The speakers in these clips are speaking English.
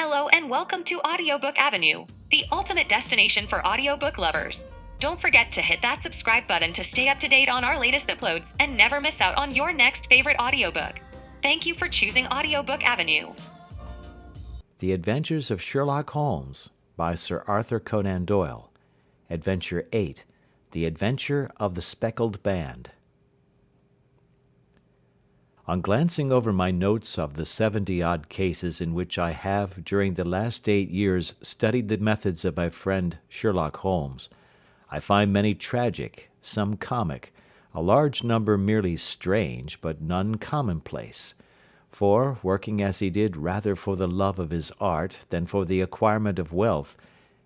Hello and welcome to Audiobook Avenue, the ultimate destination for audiobook lovers. Don't forget to hit that subscribe button to stay up to date on our latest uploads and never miss out on your next favorite audiobook. Thank you for choosing Audiobook Avenue. The Adventures of Sherlock Holmes by Sir Arthur Conan Doyle. Adventure 8. The Adventure of the Speckled Band. On glancing over my notes of the 70-odd cases in which I have during the last 8 years studied the methods of my friend Sherlock Holmes, I find many tragic, some comic, a large number merely strange, but none commonplace. For, working as he did rather for the love of his art than for the acquirement of wealth,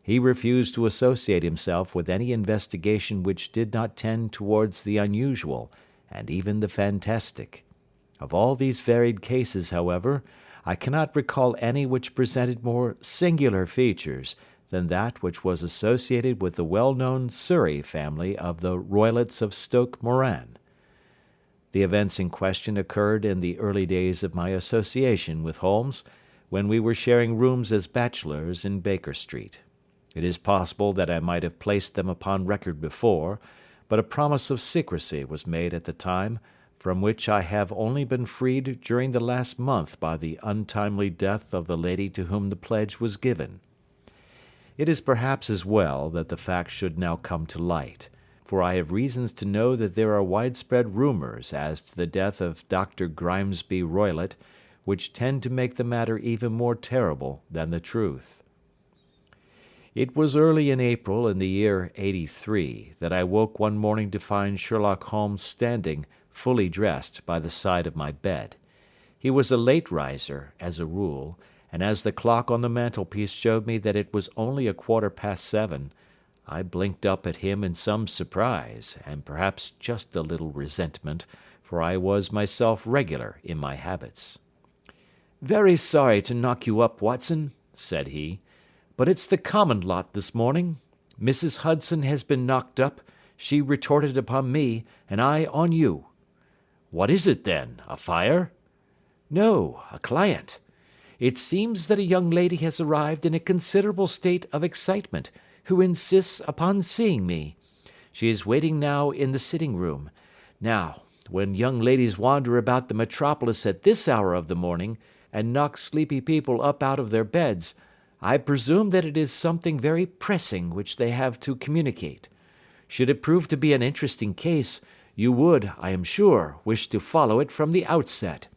he refused to associate himself with any investigation which did not tend towards the unusual, and even the fantastic. Of all these varied cases, however, I cannot recall any which presented more singular features than that which was associated with the well-known Surrey family of the Roylotts of Stoke Moran. The events in question occurred in the early days of my association with Holmes, when we were sharing rooms as bachelors in Baker Street. It is possible that I might have placed them upon record before, but a promise of secrecy was made at the time, from which I have only been freed during the last month by the untimely death of the lady to whom the pledge was given. It is perhaps as well that the fact should now come to light, for I have reasons to know that there are widespread rumours as to the death of Dr. Grimesby Roylott, which tend to make the matter even more terrible than the truth. It was early in April in the year '83 that I woke one morning to find Sherlock Holmes standing, fully dressed, by the side of my bed. He was a late riser, as a rule, and as the clock on the mantelpiece showed me that it was only 7:15, I blinked up at him in some surprise, and perhaps just a little resentment, for I was myself regular in my habits. "Very sorry to knock you up, Watson," said he, "but it's the common lot this morning. Mrs. Hudson has been knocked up, she retorted upon me, and I on you." "What is it, then? A fire?" "No, a client. It seems that a young lady has arrived in a considerable state of excitement, who insists upon seeing me. She is waiting now in the sitting-room. Now, when young ladies wander about the metropolis at this hour of the morning, and knock sleepy people up out of their beds, I presume that it is something very pressing which they have to communicate. Should it prove to be an interesting case, you would, I am sure, wish to follow it from the outset.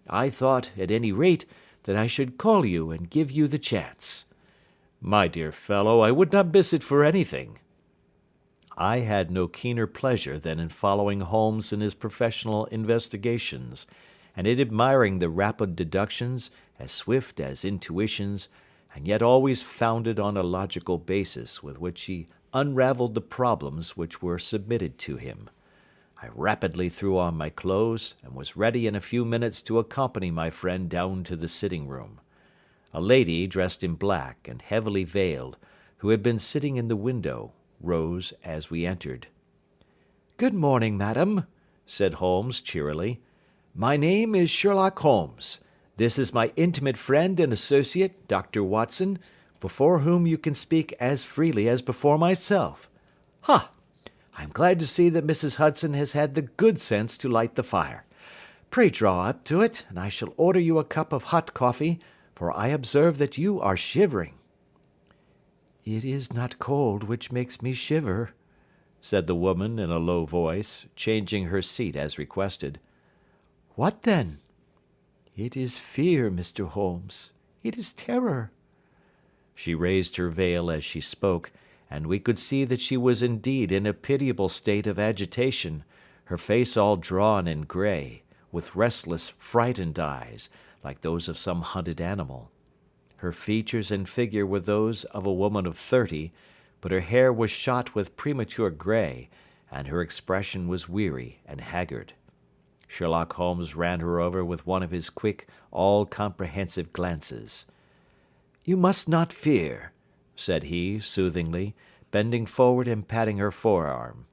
I thought, at any rate, that I should call you and give you the chance." "My dear fellow, I would not miss it for anything." I had no keener pleasure than in following Holmes in his professional investigations, and in admiring the rapid deductions, as swift as intuitions, and yet always founded on a logical basis with which he unravelled the problems which were submitted to him. I rapidly threw on my clothes, and was ready in a few minutes to accompany my friend down to the sitting-room. A lady, dressed in black and heavily veiled, who had been sitting in the window, rose as we entered. "Good morning, madam," said Holmes cheerily. "My name is Sherlock Holmes. This is my intimate friend and associate, Dr. Watson, before whom you can speak as freely as before myself. Ha! I am glad to see that Mrs. Hudson has had the good sense to light the fire. Pray draw up to it, and I shall order you a cup of hot coffee, for I observe that you are shivering." "It is not cold which makes me shiver," said the woman in a low voice, changing her seat as requested. "What then?" "It is fear, Mr. Holmes. It is terror." She raised her veil as she spoke, and we could see that she was indeed in a pitiable state of agitation, her face all drawn and grey, with restless, frightened eyes, like those of some hunted animal. Her features and figure were those of a woman of 30, but her hair was shot with premature grey, and her expression was weary and haggard. Sherlock Holmes ran her over with one of his quick, all-comprehensive glances. "You must not fear," said he, soothingly, bending forward and patting her forearm.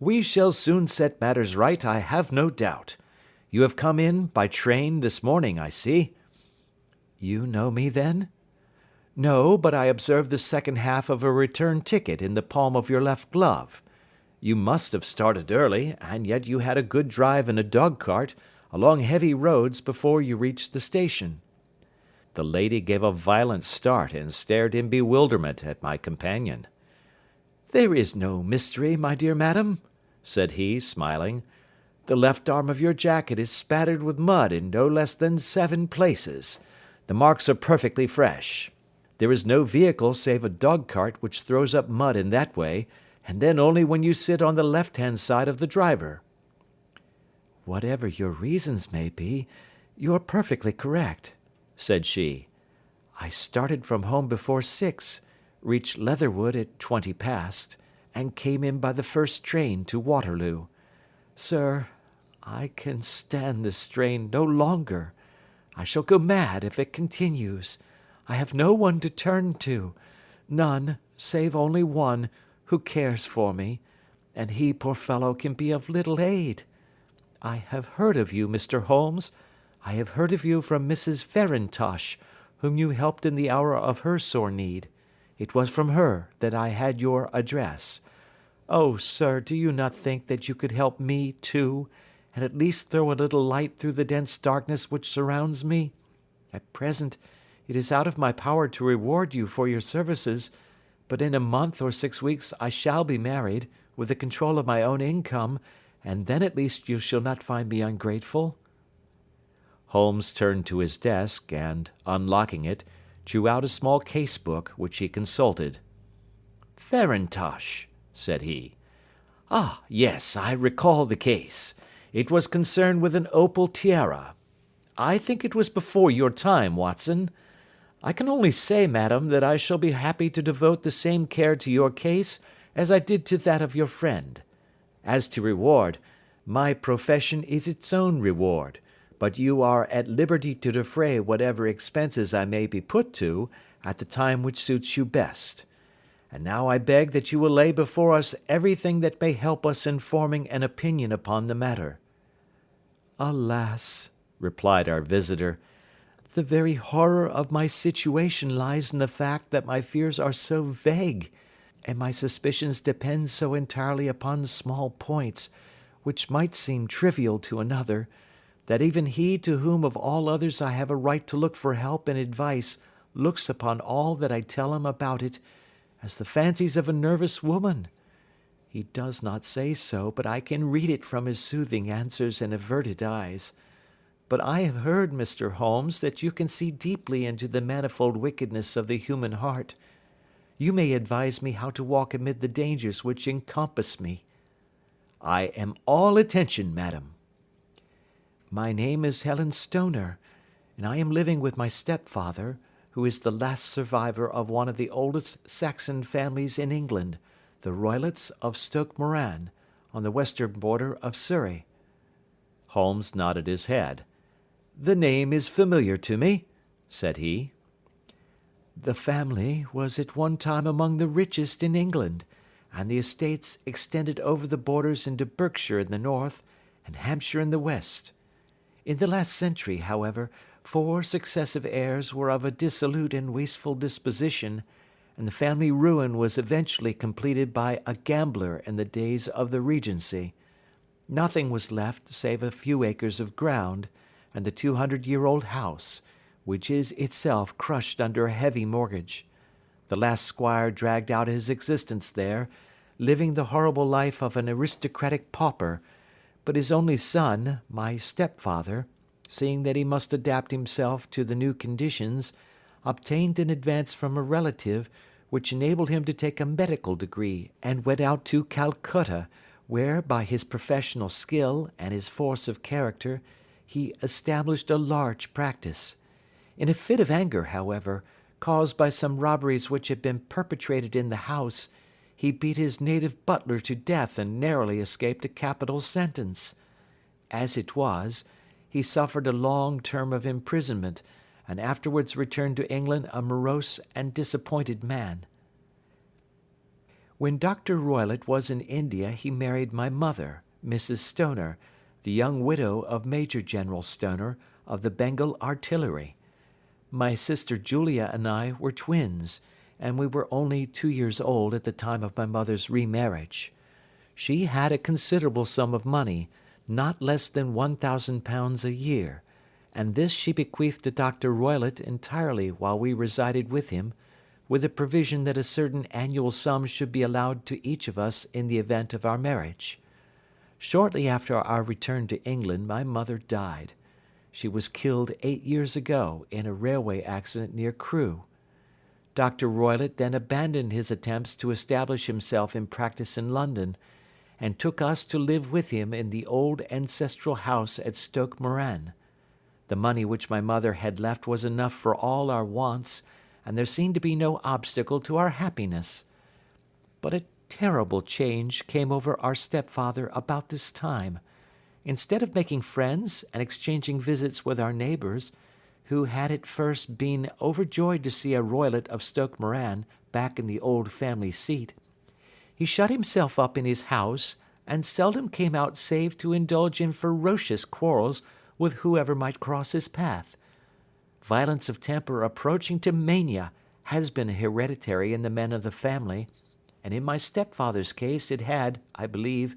"We shall soon set matters right, I have no doubt. You have come in by train this morning, I see." "You know me, then?" No, but I observed the second half of a return ticket in the palm of your left glove. You must have started early, and yet you had a good drive in a dog-cart, along heavy roads, before you reached the station." The lady gave a violent start and stared in bewilderment at my companion. "There is no mystery, my dear madam," said he, smiling. "The left arm of your jacket is spattered with mud in no less than 7 places. The marks are perfectly fresh. There is no vehicle save a dog-cart which throws up mud in that way, and then only when you sit on the left-hand side of the driver." "Whatever your reasons may be, you are perfectly correct," said she. "I started from home before 6, reached Leatherwood at 20 past, and came in by the first train to Waterloo. Sir, I can stand this strain no longer. I shall go mad if it continues. I have no one to turn to, none, save only one, who cares for me, and he, poor fellow, can be of little aid. I have heard of you, Mr. Holmes. I have heard of you from Mrs. Farintosh, whom you helped in the hour of her sore need. It was from her that I had your address. Oh, sir, do you not think that you could help me, too, and at least throw a little light through the dense darkness which surrounds me? At present, it is out of my power to reward you for your services, but in a month or 6 weeks I shall be married, with the control of my own income, and then at least you shall not find me ungrateful." Holmes turned to his desk, and, unlocking it, drew out a small case-book, which he consulted. "Farintosh," said he. "Ah, yes, I recall the case. It was concerned with an opal tiara. I think it was before your time, Watson. I can only say, madam, that I shall be happy to devote the same care to your case as I did to that of your friend. As to reward, my profession is its own reward, but you are at liberty to defray whatever expenses I may be put to, at the time which suits you best. And now I beg that you will lay before us everything that may help us in forming an opinion upon the matter." "Alas," replied our visitor, "the very horror of my situation lies in the fact that my fears are so vague, and my suspicions depend so entirely upon small points, which might seem trivial to another, that even he to whom of all others I have a right to look for help and advice looks upon all that I tell him about it as the fancies of a nervous woman. He does not say so, but I can read it from his soothing answers and averted eyes. But I have heard, Mr. Holmes, that you can see deeply into the manifold wickedness of the human heart. You may advise me how to walk amid the dangers which encompass me." "I am all attention, madam." "My name is Helen Stoner, and I am living with my stepfather, who is the last survivor of one of the oldest Saxon families in England, the Roylotts of Stoke Moran, on the western border of Surrey." Holmes nodded his head. "The name is familiar to me," said he. "The family was at one time among the richest in England, and the estates extended over the borders into Berkshire in the north and Hampshire in the west. In the last century, however, 4 successive heirs were of a dissolute and wasteful disposition, and the family ruin was eventually completed by a gambler in the days of the Regency. Nothing was left save a few acres of ground, and the 200-year-old house, which is itself crushed under a heavy mortgage. The last squire dragged out his existence there, living the horrible life of an aristocratic pauper, but his only son, my stepfather, seeing that he must adapt himself to the new conditions, obtained an advance from a relative which enabled him to take a medical degree, and went out to Calcutta, where, by his professional skill and his force of character, he established a large practice. In a fit of anger, however, caused by some robberies which had been perpetrated in the house, he beat his native butler to death and narrowly escaped a capital sentence. As it was, he suffered a long term of imprisonment, and afterwards returned to England a morose and disappointed man. When Dr. Roylott was in India he married my mother, Mrs. Stoner, the young widow of Major General Stoner, of the Bengal Artillery. My sister Julia and I were twins, and we were only 2 years old at the time of my mother's remarriage. She had a considerable sum of money, not less than £1,000 a year, and this she bequeathed to Dr. Roylott entirely while we resided with him, with the provision that a certain annual sum should be allowed to each of us in the event of our marriage. Shortly after our return to England my mother died. She was killed 8 years ago in a railway accident near Crewe. Dr. Roylott then abandoned his attempts to establish himself in practice in London, and took us to live with him in the old ancestral house at Stoke Moran. The money which my mother had left was enough for all our wants, and there seemed to be no obstacle to our happiness. But a terrible change came over our stepfather about this time. Instead of making friends and exchanging visits with our neighbours, who had at first been overjoyed to see a Roylott of Stoke Moran back in the old family seat, he shut himself up in his house, and seldom came out save to indulge in ferocious quarrels with whoever might cross his path. Violence of temper approaching to mania has been hereditary in the men of the family, and in my stepfather's case it had, I believe,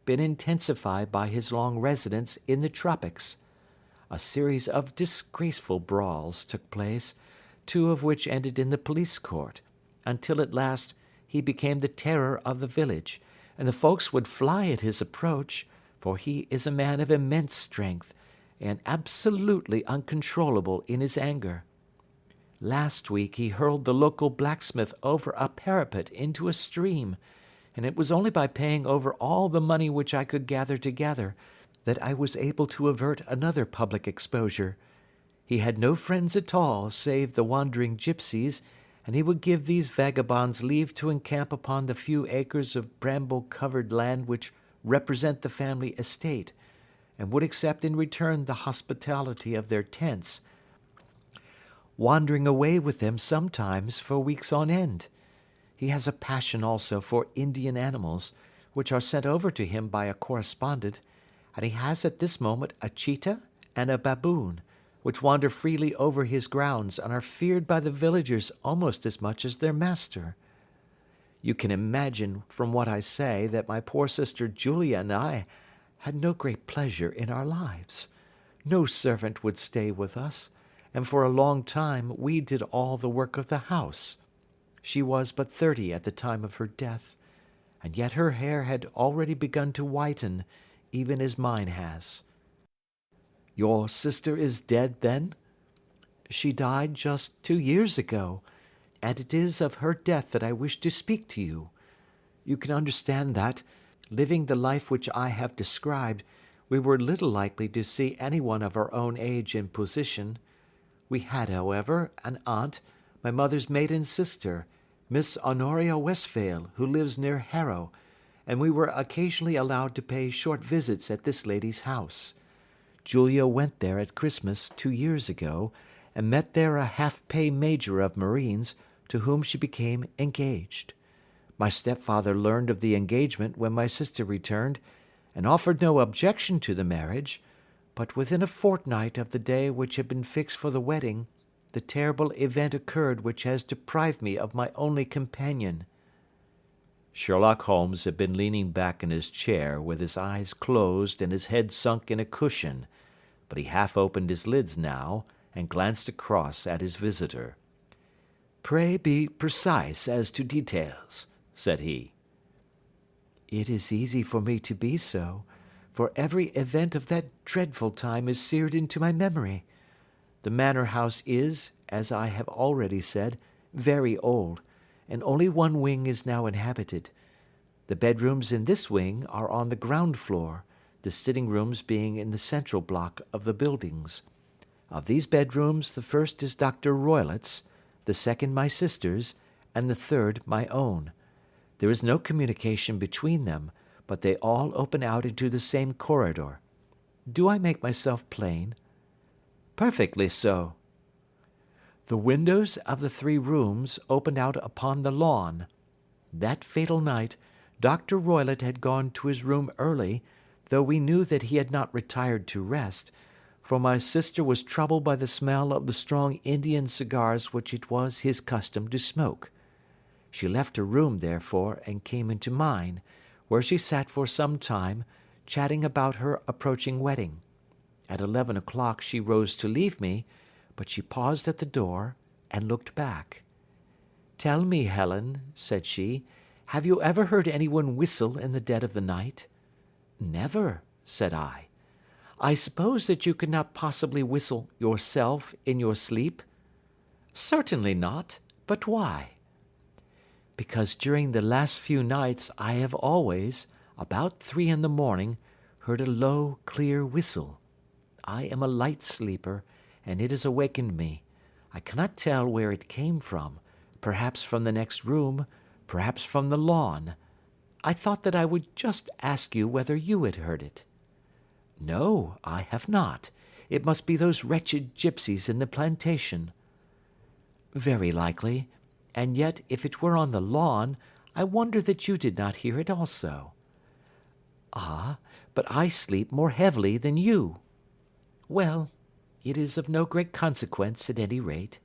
been intensified by his long residence in the tropics. A series of disgraceful brawls took place, 2 of which ended in the police court, until at last he became the terror of the village, and the folks would fly at his approach, for he is a man of immense strength, and absolutely uncontrollable in his anger. Last week he hurled the local blacksmith over a parapet into a stream, and it was only by paying over all the money which I could gather together that I was able to avert another public exposure. He had no friends at all save the wandering gipsies, and he would give these vagabonds leave to encamp upon the few acres of bramble-covered land which represent the family estate, and would accept in return the hospitality of their tents, wandering away with them sometimes for weeks on end. He has a passion also for Indian animals, which are sent over to him by a correspondent, and he has at this moment a cheetah and a baboon, which wander freely over his grounds and are feared by the villagers almost as much as their master. You can imagine from what I say that my poor sister Julia and I had no great pleasure in our lives. No servant would stay with us, and for a long time we did all the work of the house. She was but 30 at the time of her death, and yet her hair had already begun to whiten, even as mine has. Your sister is dead, then? She died just 2 years ago, and it is of her death that I wish to speak to you. You can understand that, living the life which I have described, we were little likely to see anyone of our own age and position. We had, however, an aunt, my mother's maiden sister, Miss Honoria Westphail, who lives near Harrow, and we were occasionally allowed to pay short visits at this lady's house. Julia went there at Christmas 2 years ago, and met there a half-pay major of marines, to whom she became engaged. My stepfather learned of the engagement when my sister returned, and offered no objection to the marriage, but within a fortnight of the day which had been fixed for the wedding, the terrible event occurred which has deprived me of my only companion." Sherlock Holmes had been leaning back in his chair with his eyes closed and his head sunk in a cushion, but he half opened his lids now and glanced across at his visitor. "Pray be precise as to details," said he. "It is easy for me to be so, for every event of that dreadful time is seared into my memory. The manor house is, as I have already said, very old, and only one wing is now inhabited. The bedrooms in this wing are on the ground floor, the sitting rooms being in the central block of the buildings. Of these bedrooms, the first is Dr. Roylott's, the second my sister's, and the third my own. There is no communication between them, but they all open out into the same corridor. Do I make myself plain?" "Perfectly so." "The windows of the 3 rooms opened out upon the lawn. That fatal night, Dr. Roylott had gone to his room early, though we knew that he had not retired to rest, for my sister was troubled by the smell of the strong Indian cigars which it was his custom to smoke. She left her room, therefore, and came into mine, where she sat for some time, chatting about her approaching wedding. At 11 o'clock she rose to leave me, but she paused at the door and looked back. "Tell me, Helen," said she, "have you ever heard anyone whistle in the dead of the night?" "Never," said I. "I suppose that you could not possibly whistle yourself in your sleep?" "Certainly not. But why?" "Because during the last few nights I have always, about 3 in the morning, heard a low, clear whistle. I am a light sleeper, and it has awakened me. I cannot tell where it came from, perhaps from the next room, perhaps from the lawn. I thought that I would just ask you whether you had heard it." "No, I have not. It must be those wretched gypsies in the plantation." "Very likely. And yet, if it were on the lawn, I wonder that you did not hear it also." "Ah, but I sleep more heavily than you." "Well, it is of no great consequence at any rate."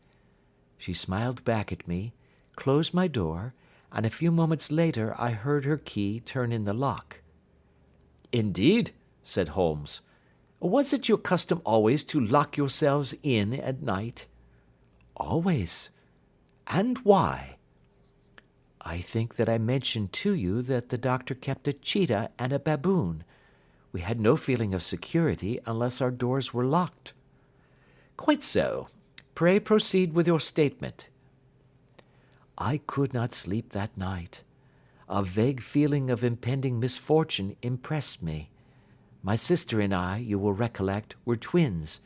She smiled back at me, closed my door, and a few moments later I heard her key turn in the lock. "Indeed," said Holmes. "Was it your custom always to lock yourselves in at night?" "Always." "And why?" "I think that I mentioned to you that the doctor kept a cheetah and a baboon. We had no feeling of security unless our doors were locked." "Quite so. Pray proceed with your statement." "I could not sleep that night. A vague feeling of impending misfortune impressed me. My sister and I, you will recollect, were twins,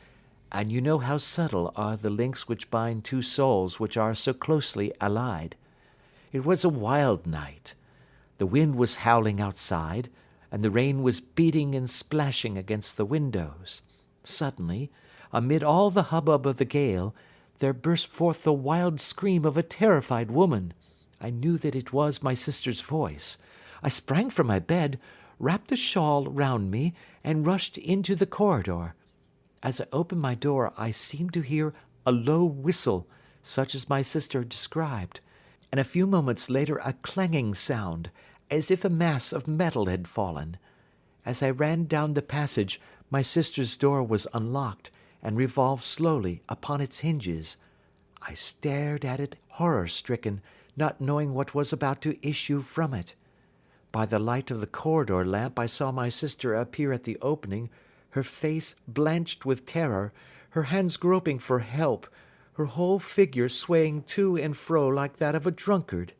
and you know how subtle are the links which bind two souls which are so closely allied. It was a wild night. The wind was howling outside, and the rain was beating and splashing against the windows. Suddenly, amid all the hubbub of the gale, there burst forth the wild scream of a terrified woman. I knew that it was my sister's voice. I sprang from my bed, wrapped a shawl round me, and rushed into the corridor. As I opened my door, I seemed to hear a low whistle, such as my sister described, and a few moments later a clanging sound, as if a mass of metal had fallen. As I ran down the passage, my sister's door was unlocked, and revolved slowly upon its hinges. I stared at it horror-stricken, not knowing what was about to issue from it. By the light of the corridor lamp I saw my sister appear at the opening, her face blanched with terror, her hands groping for help, her whole figure swaying to and fro like that of a drunkard.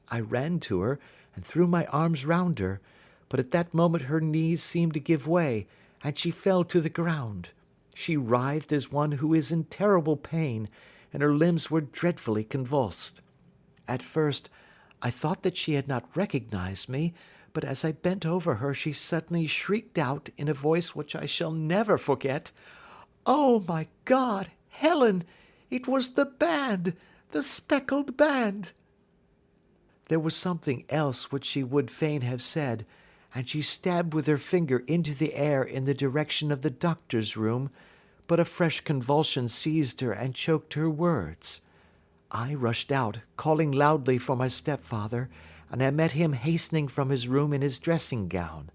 I ran to her, and threw my arms round her, but at that moment her knees seemed to give way, and she fell to the ground. She writhed as one who is in terrible pain, and her limbs were dreadfully convulsed. At first, I thought that she had not recognized me, but as I bent over her she suddenly shrieked out in a voice which I shall never forget, "Oh, my God, Helen! It was the band! The speckled band!" There was something else which she would fain have said, and she stabbed with her finger into the air in the direction of the doctor's room, but a fresh convulsion seized her and choked her words. I rushed out, calling loudly for my stepfather, and I met him hastening from his room in his dressing gown.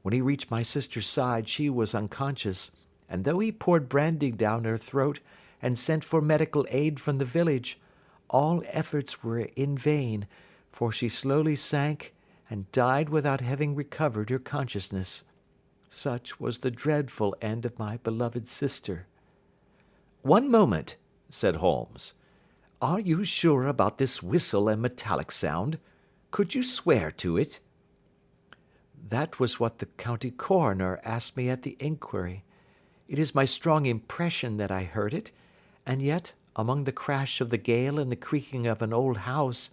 When he reached my sister's side, she was unconscious, and though he poured brandy down her throat and sent for medical aid from the village, all efforts were in vain, for she slowly sank and died without having recovered her consciousness. Such was the dreadful end of my beloved sister. "One moment," said Holmes. "Are you sure about this whistle and metallic sound? Could you swear to it?" "That was what the county coroner asked me at the inquiry. It is my strong impression that I heard it, and yet, among the crash of the gale and the creaking of an old house,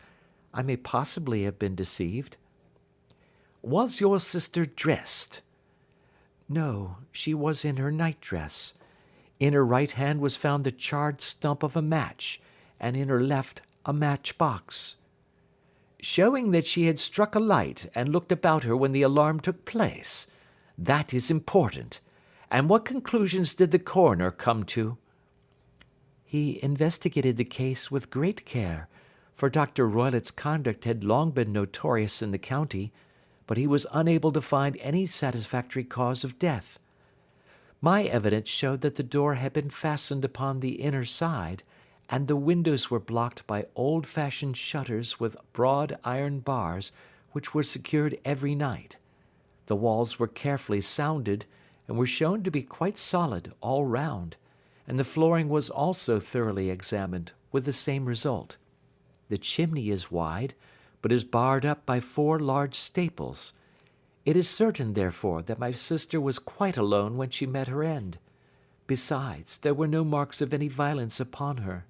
I may possibly have been deceived." "Was your sister dressed?" "No, she was in her nightdress. In her right hand was found the charred stump of a match, and in her left a matchbox." "Showing that she had struck a light and looked about her when the alarm took place. That is important. And what conclusions did the coroner come to?" "He investigated the case with great care, for Dr. Roylott's conduct had long been notorious in the county, but he was unable to find any satisfactory cause of death. My evidence showed that the door had been fastened upon the inner side, and the windows were blocked by old-fashioned shutters with broad iron bars, which were secured every night. The walls were carefully sounded, and were shown to be quite solid all round, and the flooring was also thoroughly examined, with the same result. The chimney is wide, but is barred up by 4 large staples. It is certain, therefore, that my sister was quite alone when she met her end. Besides, there were no marks of any violence upon her."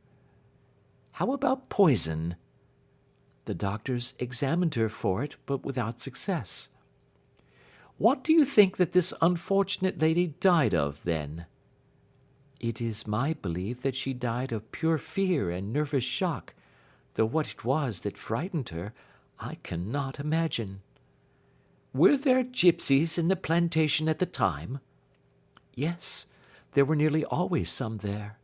"How about poison?" "The doctors examined her for it, but without success." "What do you think that this unfortunate lady died of, then?" "It is my belief that she died of pure fear and nervous shock, though what it was that frightened her, I cannot imagine." "Were there gipsies in the plantation at the time?" "Yes, there were nearly always some there."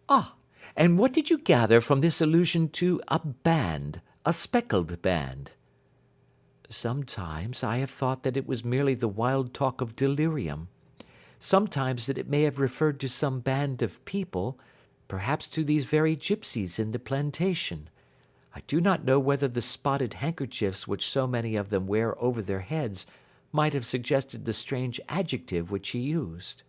"Ah, and what did you gather from this allusion to a band, a speckled band?" "Sometimes I have thought that it was merely the wild talk of delirium. Sometimes that it may have referred to some band of people, perhaps to these very gipsies in the plantation. I do not know whether the spotted handkerchiefs which so many of them wear over their heads might have suggested the strange adjective which he used."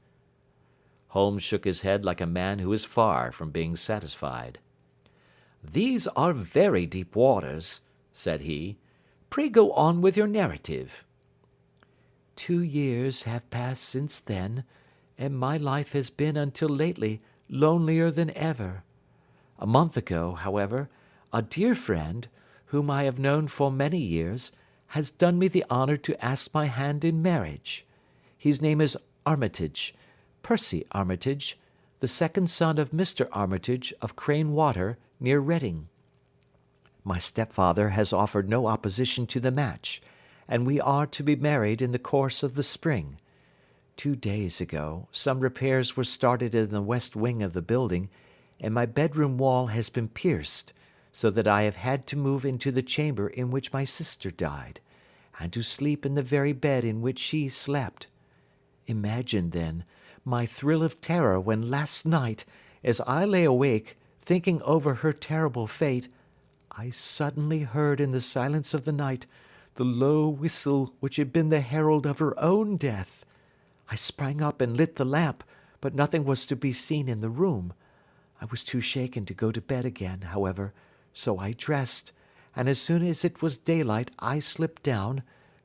Holmes shook his head like a man who is far from being satisfied. "These are very deep waters," said he. "Pray go on with your narrative." 2 years have passed since then, and my life has been until lately lonelier than ever. A month ago, however, a dear friend, whom I have known for many years, has done me the honour to ask my hand in marriage. His name is Armitage, Percy Armitage, the second son of Mr. Armitage of Crane Water, near Reading. My stepfather has offered no opposition to the match, and we are to be married in the course of the spring. 2 days ago, some repairs were started in the west wing of the building, and my bedroom wall has been pierced, so that I have had to move into the chamber in which my sister died, and to sleep in the very bed in which she slept. Imagine, then, my thrill of terror when last night, as I lay awake, thinking over her terrible fate, I suddenly heard in the silence of the night the low whistle which had been the herald of her own death. I sprang up and lit the lamp, but nothing was to be seen in the room. I was too shaken to go to bed again, however, so I dressed, and as soon as it was daylight I slipped down,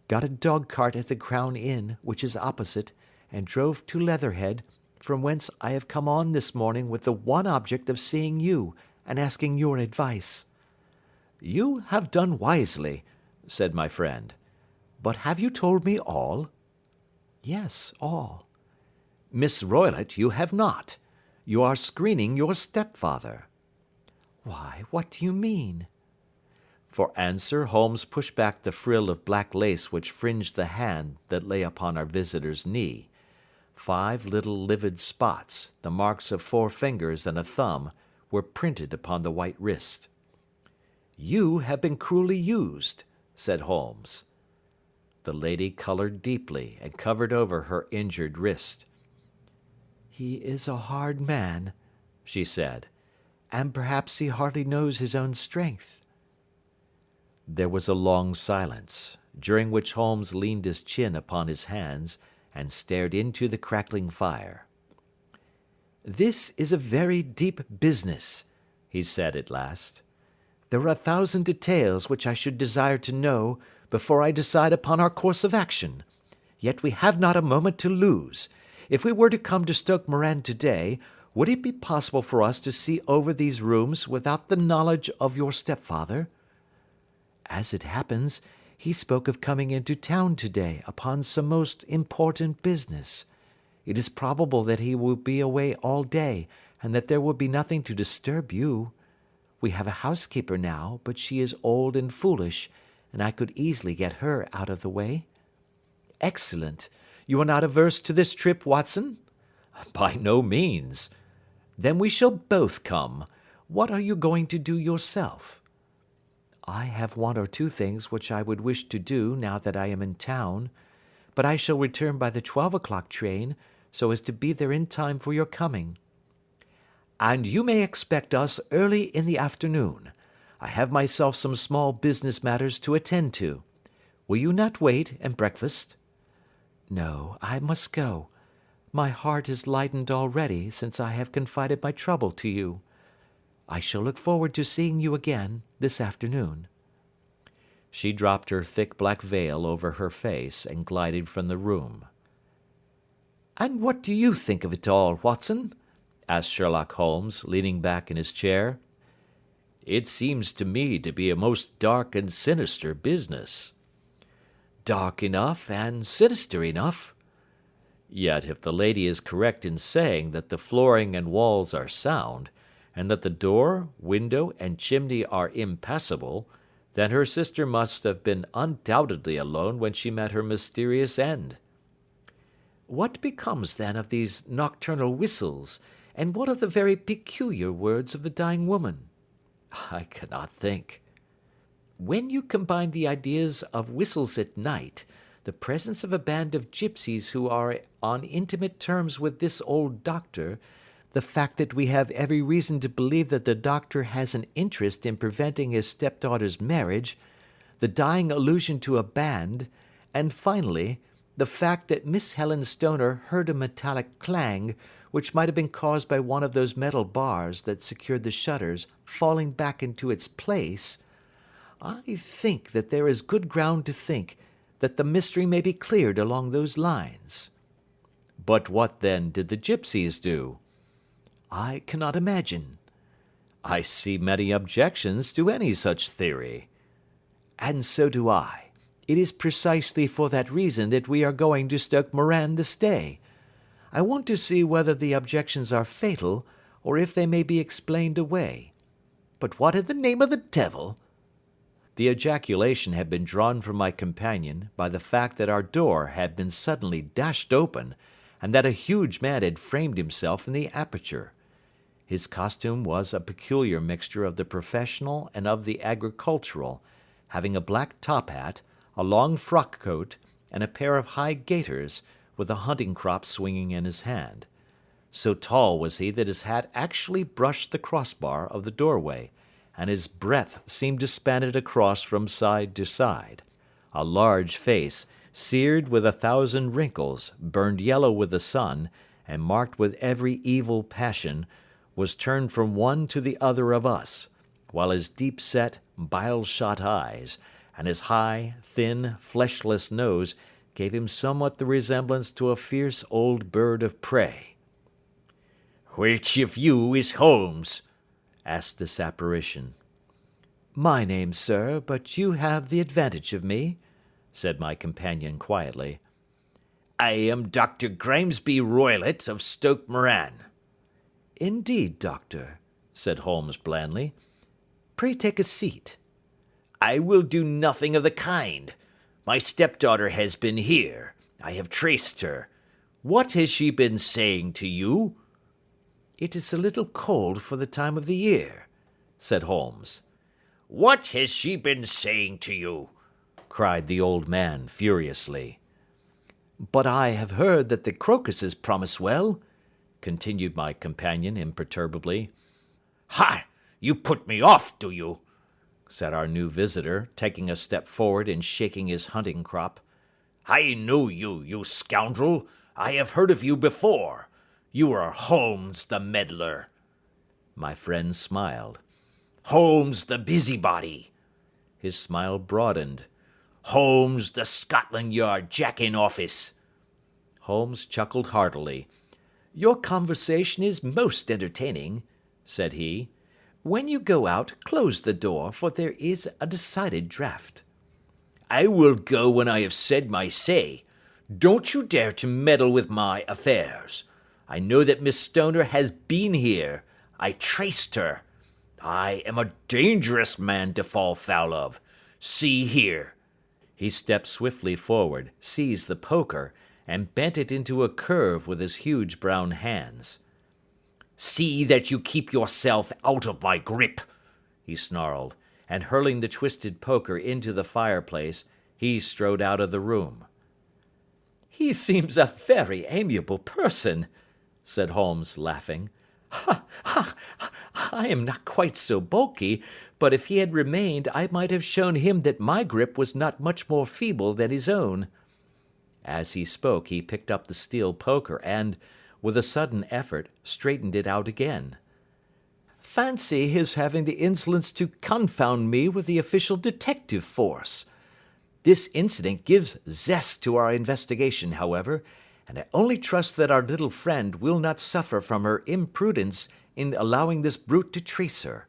got a dog-cart at the Crown Inn, which is opposite, and drove to Leatherhead, from whence I have come on this morning with the one object of seeing you and asking your advice." "You have done wisely," said my friend. "But have you told me all?" "Yes, all." "Miss Roylott, you have not. You are screening your stepfather." "Why, what do you mean?" For answer, Holmes pushed back the frill of black lace which fringed the hand that lay upon our visitor's knee. 5 little livid spots, the marks of 4 fingers and a thumb, were printed upon the white wrist. "You have been cruelly used," said Holmes. The lady coloured deeply and covered over her injured wrist. "He is a hard man," she said, "and perhaps he hardly knows his own strength." There was a long silence, during which Holmes leaned his chin upon his hands and stared into the crackling fire. "This is a very deep business," he said at last. "There are 1,000 details which I should desire to know before I decide upon our course of action. Yet we have not a moment to lose. If we were to come to Stoke Moran today, would it be possible for us to see over these rooms without the knowledge of your stepfather?" "As it happens, he spoke of coming into town today upon some most important business. It is probable that he will be away all day, and that there will be nothing to disturb you. We have a housekeeper now, but she is old and foolish, and I could easily get her out of the way." "Excellent. You are not averse to this trip, Watson?" "By no means." "Then we shall both come. What are you going to do yourself?" "I have one or two things which I would wish to do now that I am in town, but I shall return by the 12 o'clock train, so as to be there in time for your coming." "And you may expect us early in the afternoon. I have myself some small business matters to attend to. Will you not wait and breakfast?" "No, I must go. My heart is lightened already since I have confided my trouble to you. I shall look forward to seeing you again this afternoon." She dropped her thick black veil over her face and glided from the room. "And what do you think of it all, Watson?" asked Sherlock Holmes, leaning back in his chair. "It seems to me to be a most dark and sinister business." "Dark enough and sinister enough." "Yet if the lady is correct in saying that the flooring and walls are sound, and that the door, window, and chimney are impassable, then her sister must have been undoubtedly alone when she met her mysterious end." "What becomes then of these nocturnal whistles, and what of the very peculiar words of the dying woman?" "I cannot think." "When you combine the ideas of whistles at night, the presence of a band of gipsies who are on intimate terms with this old doctor, the fact that we have every reason to believe that the doctor has an interest in preventing his stepdaughter's marriage, the dying allusion to a band, and finally, the fact that Miss Helen Stoner heard a metallic clang, which might have been caused by one of those metal bars that secured the shutters falling back into its place, I think that there is good ground to think that the mystery may be cleared along those lines." "But what, then, did the gipsies do?" "I cannot imagine." "I see many objections to any such theory." "And so do I. It is precisely for that reason that we are going to Stoke Moran this day. I want to see whether the objections are fatal, or if they may be explained away. But what in the name of the devil—" The ejaculation had been drawn from my companion by the fact that our door had been suddenly dashed open, and that a huge man had framed himself in the aperture. His costume was a peculiar mixture of the professional and of the agricultural, having a black top hat, a long frock coat, and a pair of high gaiters, with a hunting crop swinging in his hand. So tall was he that his hat actually brushed the crossbar of the doorway, and his breadth seemed to span it across from side to side. A large face, seared with 1,000 wrinkles, burned yellow with the sun, and marked with every evil passion, was turned from one to the other of us, while his deep-set, bile-shot eyes, and his high, thin, fleshless nose gave him somewhat the resemblance to a fierce old bird of prey. "Which of you is Holmes?" asked this apparition. "My name, sir, but you have the advantage of me," said my companion quietly. "I am Dr. Grimesby Roylott of Stoke Moran." "Indeed, doctor," said Holmes blandly. "Pray take a seat." "I will do nothing of the kind. My stepdaughter has been here. I have traced her. What has she been saying to you?" "It is a little cold for the time of the year," said Holmes. "What has she been saying to you?" cried the old man furiously. "But I have heard that the crocuses promise well," continued my companion imperturbably. "Ha! You put me off, do you?" said our new visitor, taking a step forward and shaking his hunting crop. "I know you, you scoundrel. I have heard of you before. You are Holmes the meddler." My friend smiled. "Holmes the busybody." His smile broadened. "Holmes the Scotland Yard Jack-in-Office." Holmes chuckled heartily. "Your conversation is most entertaining," said he. "When you go out, close the door, for there is a decided draught." "I will go when I have said my say. Don't you dare to meddle with my affairs. I know that Miss Stoner has been here. I traced her. I am a dangerous man to fall foul of. See here." He stepped swiftly forward, seized the poker, and bent it into a curve with his huge brown hands. "See that you keep yourself out of my grip," he snarled, and hurling the twisted poker into the fireplace, he strode out of the room. "He seems a very amiable person," said Holmes, laughing. "Ha, ha, I am not quite so bulky, but if he had remained, I might have shown him that my grip was not much more feeble than his own." As he spoke, he picked up the steel poker and, with a sudden effort, straightened it out again. "Fancy his having the insolence to confound me with the official detective force. This incident gives zest to our investigation, however, and I only trust that our little friend will not suffer from her imprudence in allowing this brute to trace her.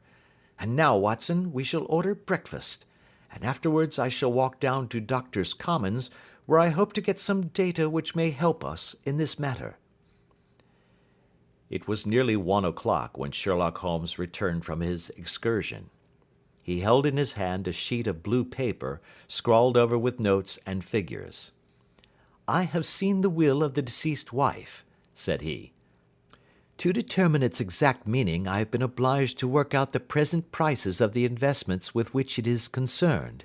And now, Watson, we shall order breakfast, and afterwards I shall walk down to Doctors' Commons, where I hope to get some data which may help us in this matter." It was nearly 1 o'clock when Sherlock Holmes returned from his excursion. He held in his hand a sheet of blue paper, scrawled over with notes and figures. "I have seen the will of the deceased wife," said he. "To determine its exact meaning, I have been obliged to work out the present prices of the investments with which it is concerned.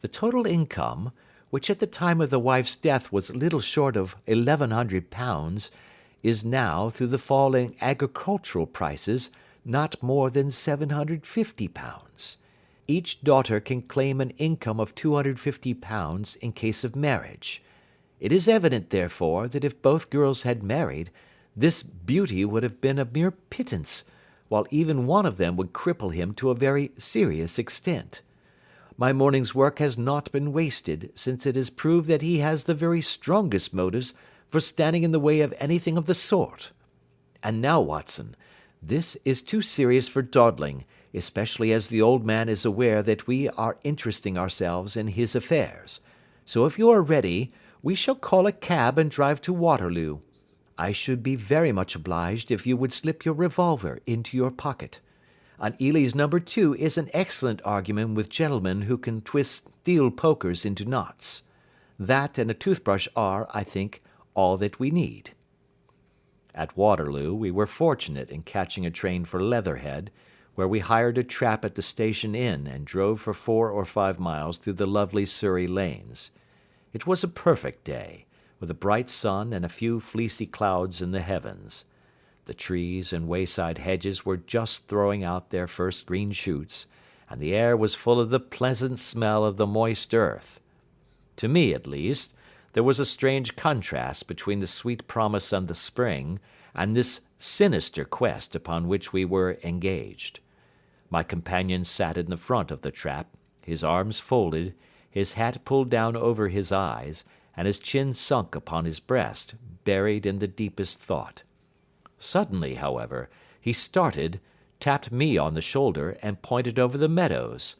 The total income, which at the time of the wife's death was little short of £1,100, is now, through the fall in agricultural prices, not more than £750. Each daughter can claim an income of £250 in case of marriage. It is evident, therefore, that if both girls had married, this beauty would have been a mere pittance, while even one of them would cripple him to a very serious extent. My morning's work has not been wasted, since it has proved that he has the very strongest motives for standing in the way of anything of the sort. And now, Watson, this is too serious for dawdling, especially as the old man is aware that we are interesting ourselves in his affairs. So if you are ready, we shall call a cab and drive to Waterloo. I should be very much obliged if you would slip your revolver into your pocket. An Ely's No. 2 is an excellent argument with gentlemen who can twist steel pokers into knots. That and a toothbrush are, I think, all that we need." At Waterloo we were fortunate in catching a train for Leatherhead, where we hired a trap at the station inn and drove for 4 or 5 miles through the lovely Surrey lanes. It was a perfect day, with a bright sun and a few fleecy clouds in the heavens. The trees and wayside hedges were just throwing out their first green shoots, and the air was full of the pleasant smell of the moist earth. To me, at least, there was a strange contrast between the sweet promise of the spring and this sinister quest upon which we were engaged. My companion sat in the front of the trap, his arms folded, his hat pulled down over his eyes, and his chin sunk upon his breast, buried in the deepest thought. Suddenly, however, he started, tapped me on the shoulder, and pointed over the meadows.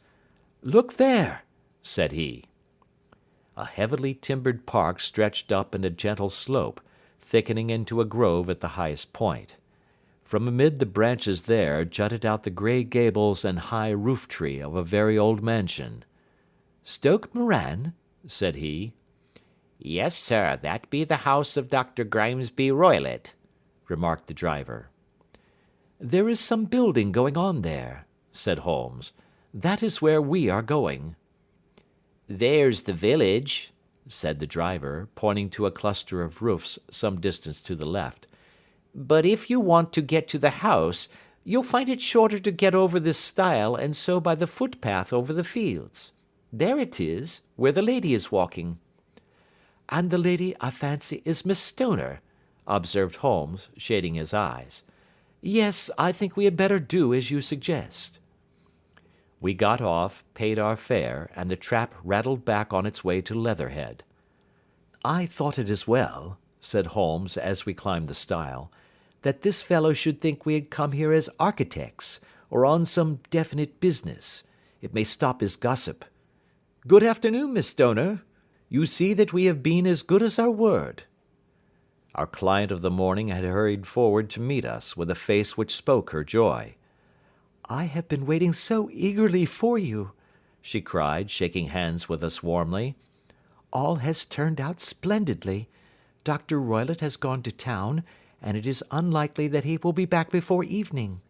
"Look there," said he. A heavily timbered park stretched up in a gentle slope, thickening into a grove at the highest point. From amid the branches there jutted out the grey gables and high roof-tree of a very old mansion. "Stoke Moran?" said he. "Yes, sir, that be the house of Dr. Grimesby Roylott," remarked the driver. "There is some building going on there," said Holmes. "That is where we are going." "There's the village," said the driver, pointing to a cluster of roofs some distance to the left. "But if you want to get to the house, you'll find it shorter to get over this stile and so by the footpath over the fields. There it is, where the lady is walking." "And the lady, I fancy, is Miss Stoner," observed Holmes, shading his eyes. "Yes, I think we had better do as you suggest." We got off, paid our fare, and the trap rattled back on its way to Leatherhead. "I thought it as well," said Holmes as we climbed the stile, "that this fellow should think we had come here as architects, or on some definite business. It may stop his gossip. Good afternoon, Miss Stoner. You see that we have been as good as our word." Our client of the morning had hurried forward to meet us with a face which spoke her joy. "I have been waiting so eagerly for you," she cried, shaking hands with us warmly. "All has turned out splendidly. Dr. Roylott has gone to town, and it is unlikely that he will be back before evening."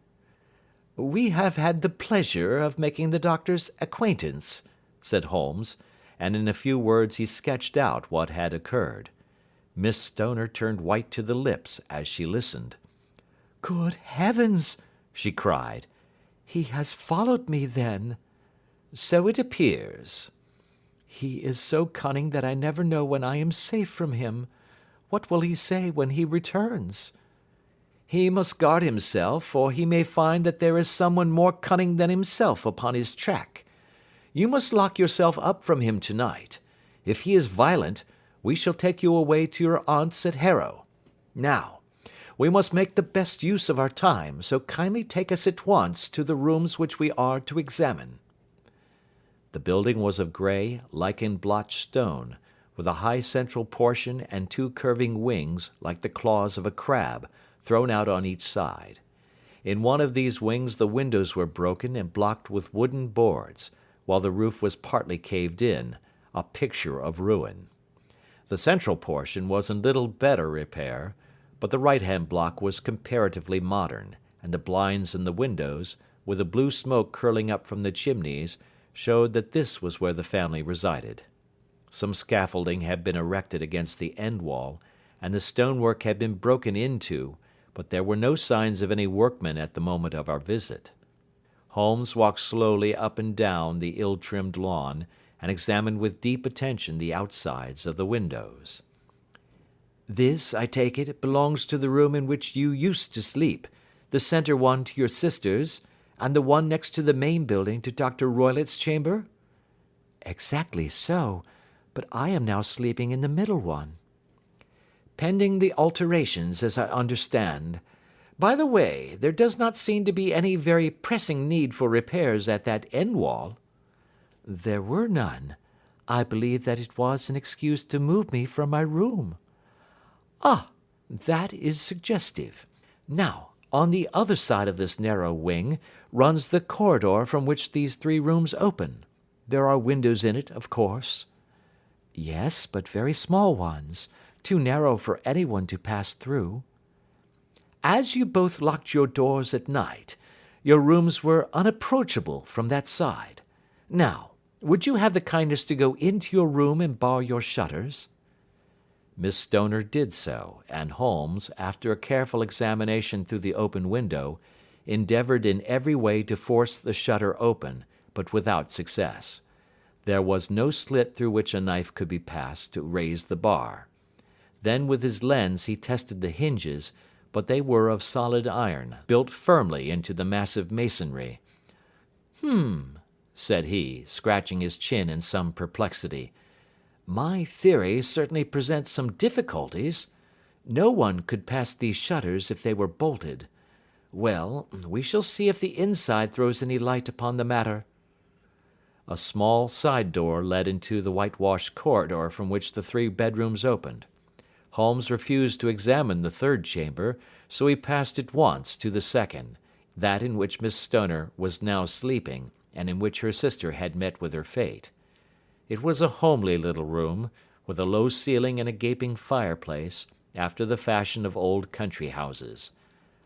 "We have had the pleasure of making the doctor's acquaintance," said Holmes, and in a few words he sketched out what had occurred. Miss Stoner turned white to the lips as she listened. "Good heavens!" she cried. "He has followed me, then?" "So it appears." "He is so cunning that I never know when I am safe from him. What will he say when he returns?" "He must guard himself, for he may find that there is someone more cunning than himself upon his track. You must lock yourself up from him tonight. If he is violent, we shall take you away to your aunt's at Harrow. Now, we must make the best use of our time, so kindly take us at once to the rooms which we are to examine." The building was of grey, lichen-blotched stone, with a high central portion and two curving wings like the claws of a crab, thrown out on each side. In one of these wings the windows were broken and blocked with wooden boards, while the roof was partly caved in, a picture of ruin. The central portion was in little better repair, but the right-hand block was comparatively modern, and the blinds in the windows, with the blue smoke curling up from the chimneys, showed that this was where the family resided. Some scaffolding had been erected against the end wall, and the stonework had been broken into, but there were no signs of any workmen at the moment of our visit. Holmes walked slowly up and down the ill-trimmed lawn, and examined with deep attention the outsides of the windows. "This, I take it, belongs to the room in which you used to sleep, the centre one to your sister's, and the one next to the main building to Dr. Roylott's chamber?" "Exactly so, but I am now sleeping in the middle one." "Pending the alterations, as I understand. By the way, there does not seem to be any very pressing need for repairs at that end wall." "There were none. I believe that it was an excuse to move me from my room." "Ah, that is suggestive. Now, on the other side of this narrow wing runs the corridor from which these three rooms open. There are windows in it, of course." "Yes, but very small ones, too narrow for anyone to pass through." "As you both locked your doors at night, your rooms were unapproachable from that side. Now, would you have the kindness to go into your room and bar your shutters?" Miss Stoner did so, and Holmes, after a careful examination through the open window, endeavoured in every way to force the shutter open, but without success. There was no slit through which a knife could be passed to raise the bar. Then with his lens he tested the hinges, but they were of solid iron, built firmly into the massive masonry. Said he, scratching his chin in some perplexity. "My theory certainly presents some difficulties. No one could pass these shutters if they were bolted. Well, we shall see if the inside throws any light upon the matter." A small side door led into the whitewashed corridor from which the three bedrooms opened. Holmes refused to examine the third chamber, so he passed at once to the second, that in which Miss Stoner was now sleeping, and in which her sister had met with her fate. It was a homely little room, with a low ceiling and a gaping fireplace, after the fashion of old country houses.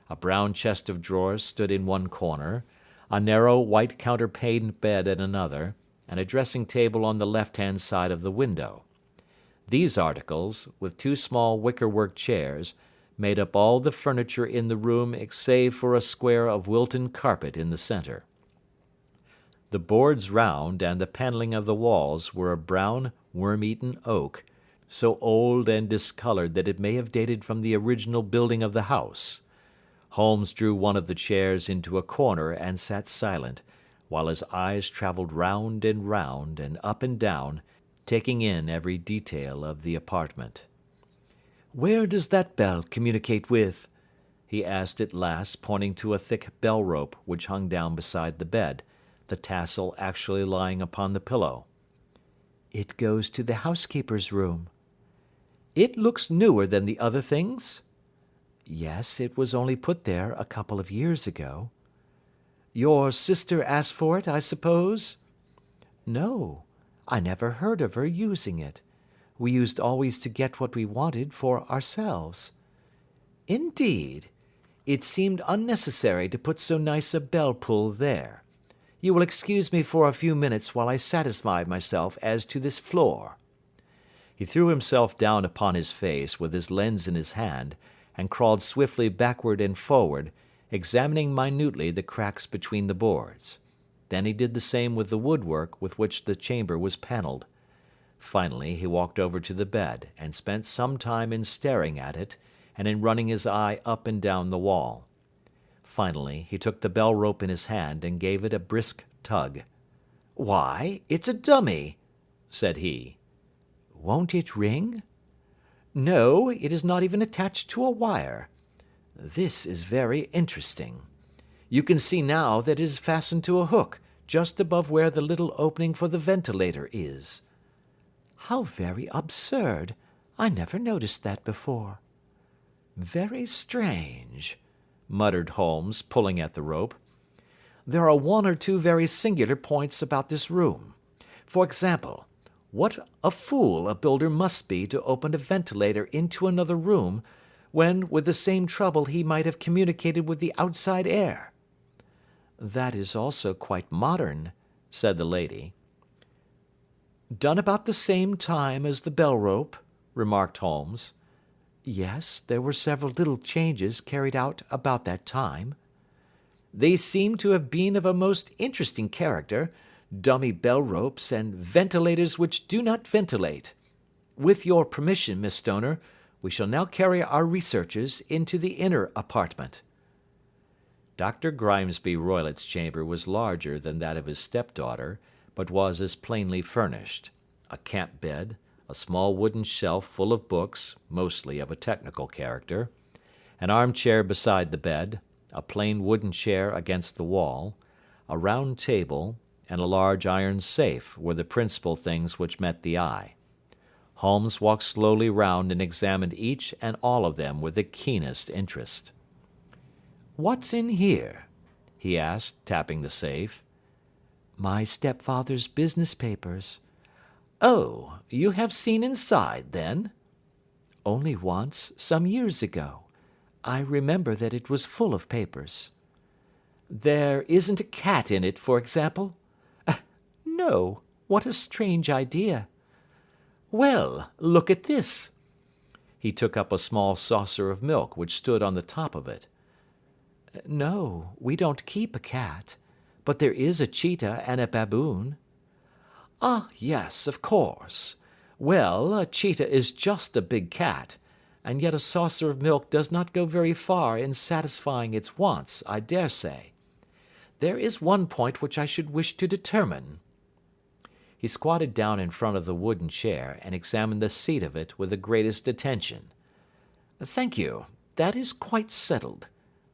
A brown chest of drawers stood in one corner, a narrow white counterpaned bed in another, and a dressing-table on the left-hand side of the window. These articles, with two small wicker-work chairs, made up all the furniture in the room save for a square of Wilton carpet in the centre. The boards round and the panelling of the walls were of brown, worm-eaten oak, so old and discoloured that it may have dated from the original building of the house. Holmes drew one of the chairs into a corner and sat silent, while his eyes travelled round and up and down, taking in every detail of the apartment. "Where does that bell communicate with?" he asked at last, pointing to a thick bell-rope which hung down beside the bed, the tassel actually lying upon the pillow. "It goes to the housekeeper's room." "It looks newer than the other things?" "Yes, it was only put there a couple of years ago." "Your sister asked for it, I suppose?" "No, I never heard of her using it. We used always to get what we wanted for ourselves." "Indeed. It seemed unnecessary to put so nice a bell-pull there. You will excuse me for a few minutes while I satisfy myself as to this floor." He threw himself down upon his face with his lens in his hand, and crawled swiftly backward and forward, examining minutely the cracks between the boards. Then he did the same with the woodwork with which the chamber was panelled. Finally he walked over to the bed, and spent some time in staring at it, and in running his eye up and down the wall. Finally he took the bell rope in his hand and gave it a brisk tug. "Why, it's a dummy," said he. "Won't it ring?" "No, it is not even attached to a wire. This is very interesting. You can see now that it is fastened to a hook, just above where the little opening for the ventilator is." "How very absurd! I never noticed that before." "Very strange," muttered Holmes, pulling at the rope. "There are one or two very singular points about this room. For example, what a fool a builder must be to open a ventilator into another room, when with the same trouble he might have communicated with the outside air." "That is also quite modern," said the lady. "Done about the same time as the bell rope," remarked Holmes. "Yes, there were several little changes carried out about that time." "They seem to have been of a most interesting character, dummy bell ropes and ventilators which do not ventilate. With your permission, Miss Stoner, we shall now carry our researches into the inner apartment." Dr. Grimesby Roylott's chamber was larger than that of his stepdaughter, but was as plainly furnished. A camp bed, a small wooden shelf full of books, mostly of a technical character, an armchair beside the bed, a plain wooden chair against the wall, a round table, and a large iron safe were the principal things which met the eye. Holmes walked slowly round and examined each and all of them with the keenest interest. "What's in here?" he asked, tapping the safe. "My stepfather's business papers." "Oh, you have seen inside, then?" "Only once, some years ago. I remember that it was full of papers." "There isn't a cat in it, for example?" "No. What a strange idea." "Well, look at this." He took up a small saucer of milk which stood on the top of it. "No, we don't keep a cat, but there is a cheetah and a baboon." "Ah, yes, of course. Well, a cheetah is just a big cat, and yet a saucer of milk does not go very far in satisfying its wants, I dare say. There is one point which I should wish to determine." He squatted down in front of the wooden chair and examined the seat of it with the greatest attention. "Thank you, that is quite settled,"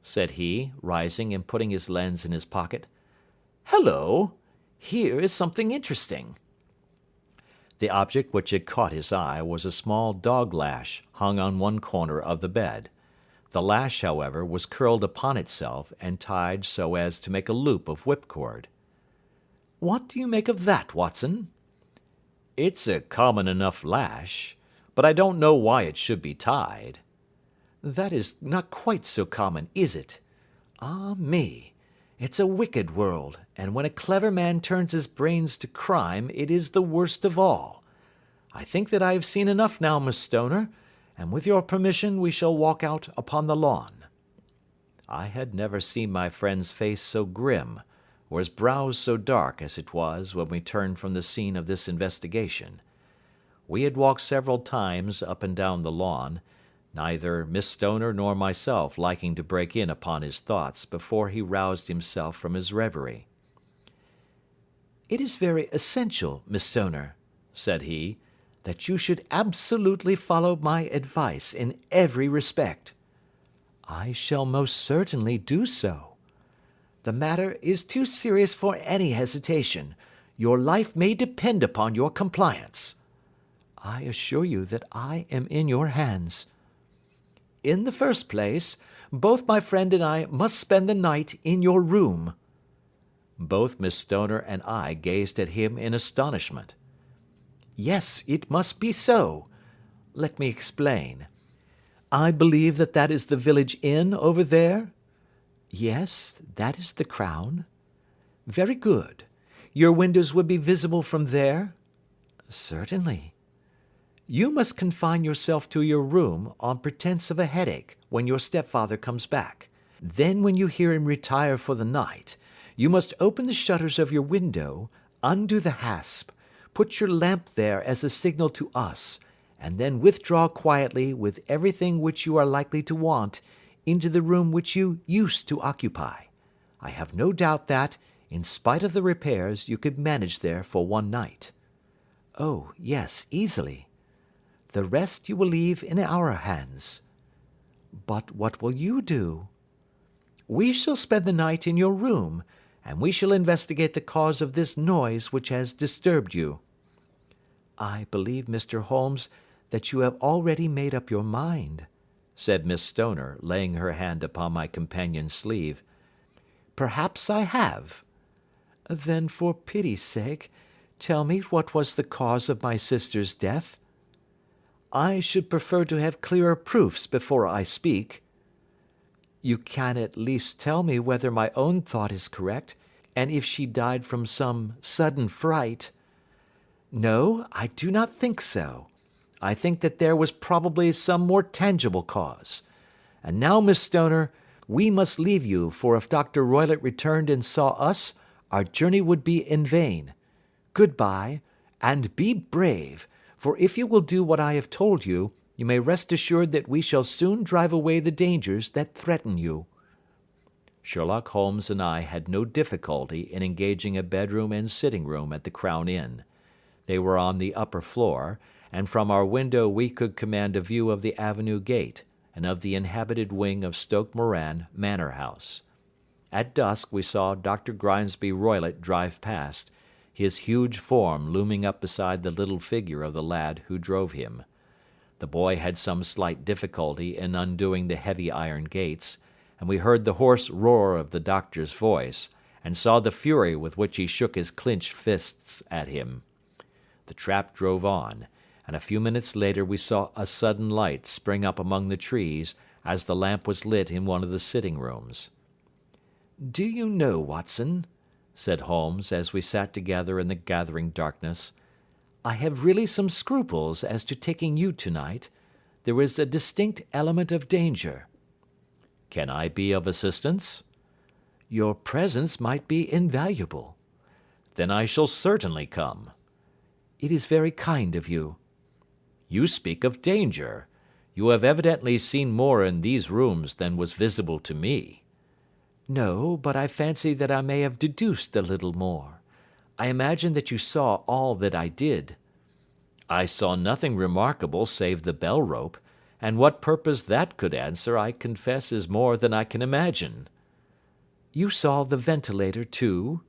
said he, rising and putting his lens in his pocket. "Hello! Here is something interesting." The object which had caught his eye was a small dog lash hung on one corner of the bed. The lash, however, was curled upon itself and tied so as to make a loop of whipcord. "What do you make of that, Watson?" "It's a common enough lash, but I don't know why it should be tied." "That is not quite so common, is it? Ah me! It's a wicked world, and when a clever man turns his brains to crime it is the worst of all. I think that I have seen enough now, Miss Stoner, and with your permission we shall walk out upon the lawn." I had never seen my friend's face so grim, or his brows so dark as it was when we turned from the scene of this investigation. We had walked several times up and down the lawn, neither Miss Stoner nor myself liking to break in upon his thoughts before he roused himself from his reverie. "It is very essential, Miss Stoner," said he, "that you should absolutely follow my advice in every respect." "I shall most certainly do so." "The matter is too serious for any hesitation. Your life may depend upon your compliance." "I assure you that I am in your hands." "In the first place, both my friend and I must spend the night in your room." Both Miss Stoner and I gazed at him in astonishment. Yes, it must be so. Let me explain. I believe that that is the village inn over there? Yes, that is the Crown. Very good. Your windows would be visible from there? Certainly. You must confine yourself to your room on pretence of a headache when your stepfather comes back. Then when you hear him retire for the night, you must open the shutters of your window, undo the hasp, put your lamp there as a signal to us, and then withdraw quietly with everything which you are likely to want into the room which you used to occupy. I have no doubt that, in spite of the repairs, you could manage there for one night. Oh, yes, easily. The rest you will leave in our hands. But what will you do? We shall spend the night in your room, and we shall investigate the cause of this noise which has disturbed you. I believe, Mr. Holmes, that you have already made up your mind, said Miss Stoner, laying her hand upon my companion's sleeve. Perhaps I have. Then, for pity's sake, tell me what was the cause of my sister's death. I should prefer to have clearer proofs before I speak. You can at least tell me whether my own thought is correct, and if she died from some sudden fright. No, I do not think so. I think that there was probably some more tangible cause. And now, Miss Stoner, we must leave you, for if Dr. Roylott returned and saw us, our journey would be in vain. Good-bye, and be brave, for if you will do what I have told you, you may rest assured that we shall soon drive away the dangers that threaten you. Sherlock Holmes and I had no difficulty in engaging a bedroom and sitting-room at the Crown Inn. They were on the upper floor, and from our window we could command a view of the avenue gate and of the inhabited wing of Stoke Moran Manor House. At dusk we saw Dr. Grimesby Roylott drive past, his huge form looming up beside the little figure of the lad who drove him. The boy had some slight difficulty in undoing the heavy iron gates, and we heard the hoarse roar of the doctor's voice, and saw the fury with which he shook his clenched fists at him. The trap drove on, and a few minutes later we saw a sudden light spring up among the trees as the lamp was lit in one of the sitting-rooms. "Do you know, Watson," said Holmes, as we sat together in the gathering darkness, "I have really some scruples as to taking you tonight. There is a distinct element of danger." "Can I be of assistance?" "Your presence might be invaluable." "Then I shall certainly come." "It is very kind of you." "You speak of danger. You have evidently seen more in these rooms than was visible to me." "No, but I fancy that I may have deduced a little more. I imagine that you saw all that I did." "I saw nothing remarkable save the bell-rope, and what purpose that could answer I confess is more than I can imagine." "You saw the ventilator too?"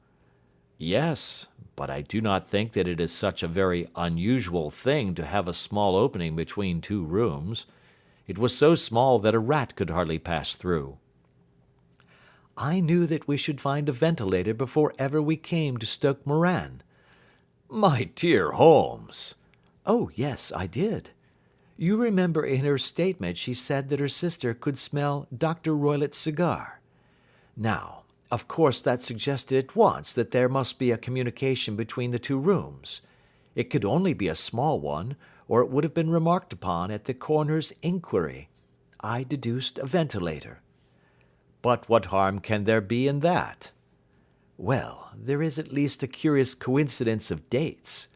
"Yes, but I do not think that it is such a very unusual thing to have a small opening between two rooms. It was so small that a rat could hardly pass through." "I knew that we should find a ventilator before ever we came to Stoke Moran." "My dear Holmes!" "Oh, yes, I did. You remember in her statement she said that her sister could smell Dr. Roylott's cigar. Now, of course that suggested at once that there must be a communication between the two rooms. It could only be a small one, or it would have been remarked upon at the coroner's inquiry. I deduced a ventilator." "But what harm can there be in that?" "Well, there is at least a curious coincidence of dates.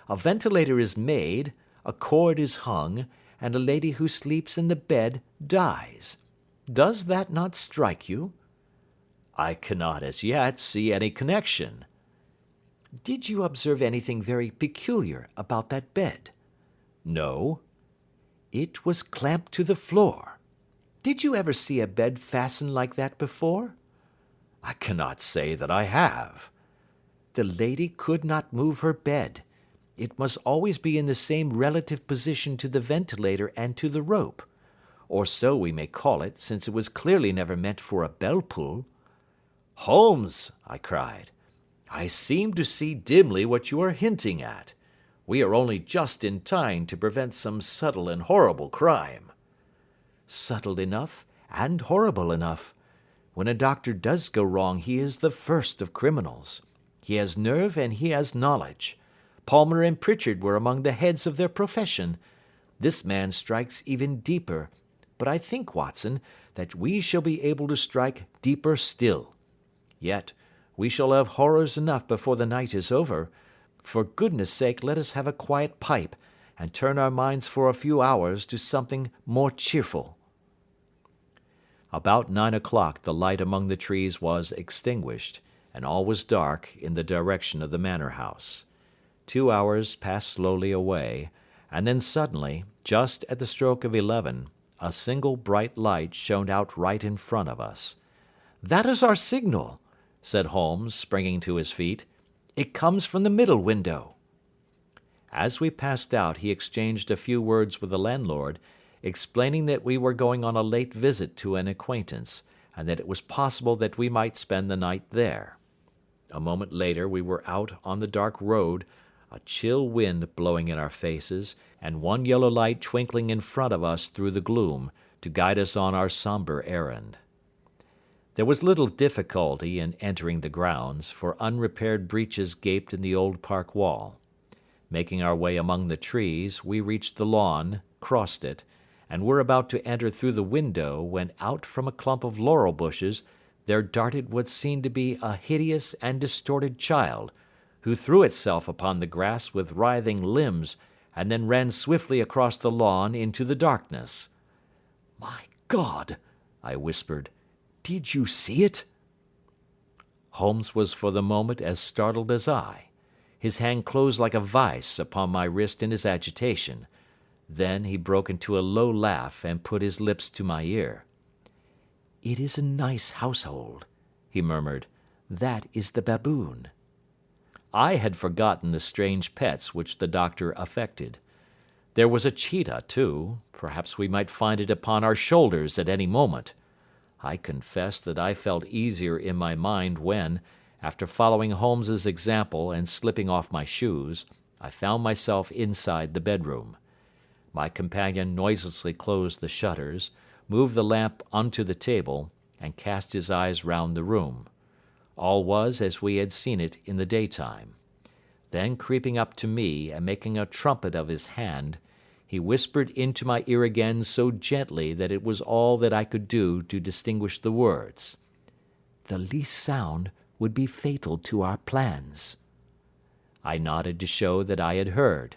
A ventilator is made, a cord is hung, and a lady who sleeps in the bed dies. Does that not strike you?" "I cannot as yet see any connection." "Did you observe anything very peculiar about that bed?" "No." "It was clamped to the floor. Did you ever see a bed fastened like that before?" "I cannot say that I have." "The lady could not move her bed. It must always be in the same relative position to the ventilator and to the rope. Or so we may call it, since it was clearly never meant for a bell-pull." "Holmes," I cried, "I seem to see dimly what you are hinting at. We are only just in time to prevent some subtle and horrible crime." "Subtle enough and horrible enough. When a doctor does go wrong he is the first of criminals. He has nerve and he has knowledge. Palmer and Pritchard were among the heads of their profession. This man strikes even deeper, but I think, Watson, that we shall be able to strike deeper still. Yet we shall have horrors enough before the night is over. For goodness' sake let us have a quiet pipe, and turn our minds for a few hours to something more cheerful." About 9 o'clock the light among the trees was extinguished, and all was dark in the direction of the manor house. 2 hours passed slowly away, and then suddenly, just at the stroke of 11, a single bright light shone out right in front of us. "That is our signal," said Holmes, springing to his feet. "It comes from the middle window." As we passed out he exchanged a few words with the landlord, explaining that we were going on a late visit to an acquaintance, and that it was possible that we might spend the night there. A moment later we were out on the dark road, a chill wind blowing in our faces, and one yellow light twinkling in front of us through the gloom, to guide us on our sombre errand. There was little difficulty in entering the grounds, for unrepaired breaches gaped in the old park wall. Making our way among the trees, we reached the lawn, crossed it, and were about to enter through the window when out from a clump of laurel bushes there darted what seemed to be a hideous and distorted child, who threw itself upon the grass with writhing limbs and then ran swiftly across the lawn into the darkness. "My God!" I whispered. "Did you see it?" Holmes was for the moment as startled as I. His hand closed like a vice upon my wrist in his agitation. Then he broke into a low laugh and put his lips to my ear. "It is a nice household," he murmured. "That is the baboon." I had forgotten the strange pets which the doctor affected. There was a cheetah, too. Perhaps we might find it upon our shoulders at any moment. I confess that I felt easier in my mind when, after following Holmes's example and slipping off my shoes, I found myself inside the bedroom. My companion noiselessly closed the shutters, moved the lamp onto the table, and cast his eyes round the room. All was as we had seen it in the daytime. Then creeping up to me and making a trumpet of his hand, he whispered into my ear again so gently that it was all that I could do to distinguish the words. "The least sound would be fatal to our plans." I nodded to show that I had heard.